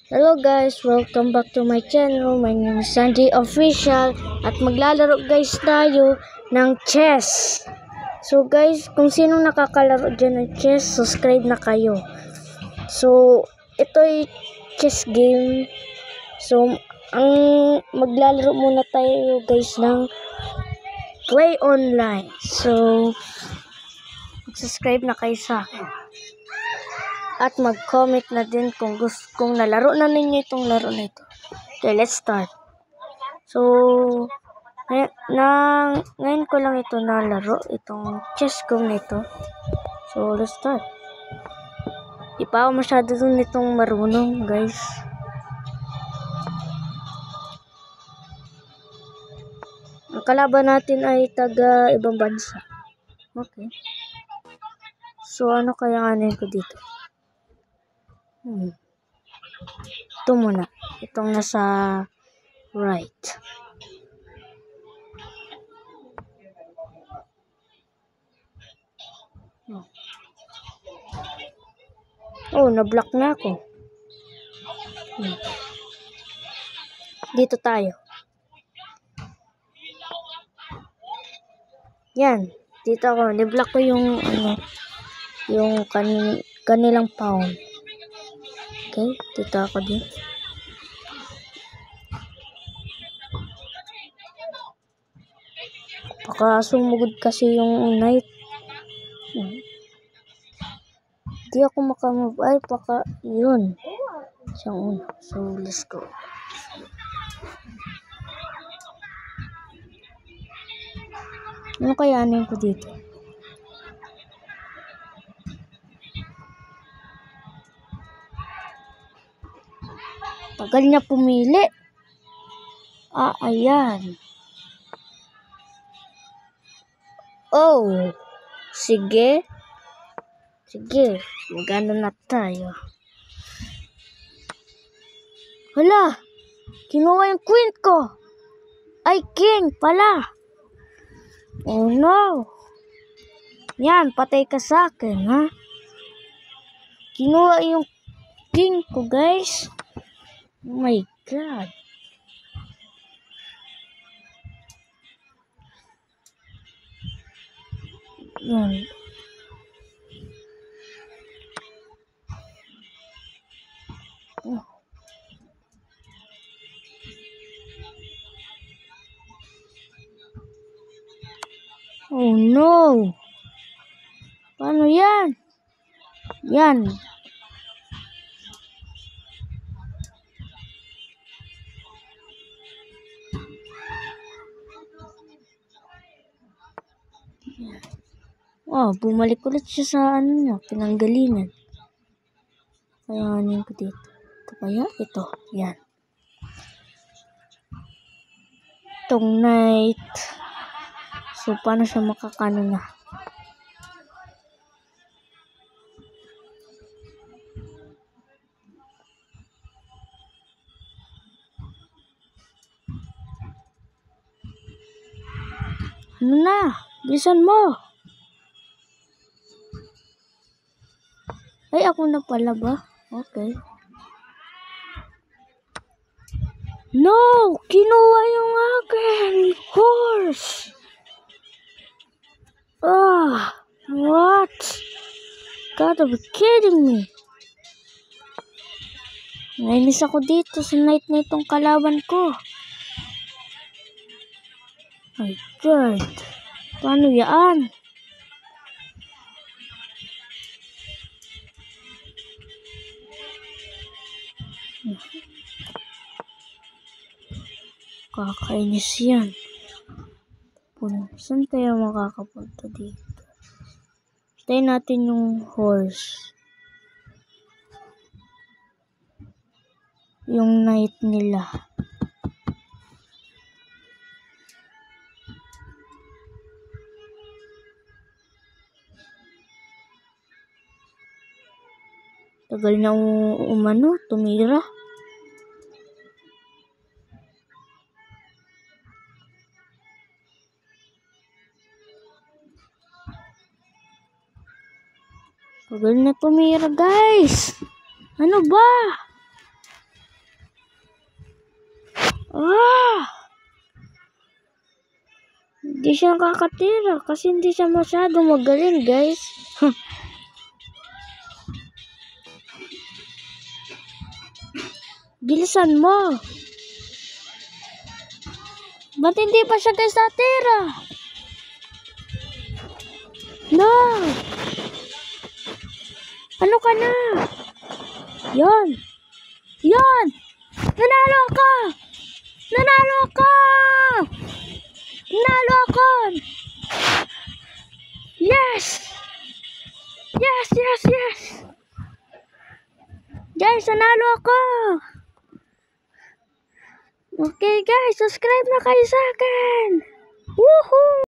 Hello guys, welcome back to my channel. My name is Sandy Official at maglalaro guys tayo ng chess. So guys, kung sino nakakalaro dyan ng chess, subscribe na kayo. So, ito ay chess game. So, ang maglalaro muna tayo guys ng play online. So, subscribe na kayo sa akin. At mag-comment na din kung nalaro na ninyo itong laro na ito. Okay, let's start. So, ngayon ko lang ito nalaro, itong chess game na ito. So, let's start. Di pa ako masyado dun itong marunong, guys. Ang kalaban natin ay taga ibang bansa. Okay. So, ano kaya anin ko dito? Ito muna. Itong nasa right. Oh, na-block na ako. Dito tayo. Yan. Dito ako. Ni-block ko yung yung kanilang pawn. Okay, dito ako din. Baka sumugod kasi yung knight. Di ako makamove. Ay, baka yun. Siyang una. So, let's go. Ano kaya anin ko dito? Tagal niya pumili. Ayan. Oh. Sige. Sige. Magano na tayo. Hala. Kinuha yung queen ko. Ay, king pala. Oh no. Yan, patay ka sa akin, ha? Kinuha yung king ko, guys. Oh my God. Yan. Oh no. Paano yan? Yan. Oh, bumalik ulit siya sa pinanggalingan. Kaya anin ko dito. Ito kaya? Ito. Yan. Itong knight. So, paano siya makakano na? Ano na? Bilisan mo. Ay, ako na pala ba? Okay. No! Kinuha yung akin! Horse! What? Gotta be kidding me. Nainis ako dito sa knight na itong kalaban ko. My God. Paano yan? Kakainis yan. Saan tayo makakapunta dito? Tayo natin yung horse. Yung knight nila. Tagal na tumira. Tagal na tumira, guys. Ano ba? Ah! Hindi siya nakakatira kasi hindi siya masyado magaling, guys. Bilisan mo. Ba't hindi pa siya, guys, natira? No! Ano ka na? Yan! Yan! Nanalo ka! Nanalo ka! Nanalo ako! Yes! Yes, yes, yes! Guys, nanalo ako! Okay, guys, subscribe na kayo sa akin! Woohoo!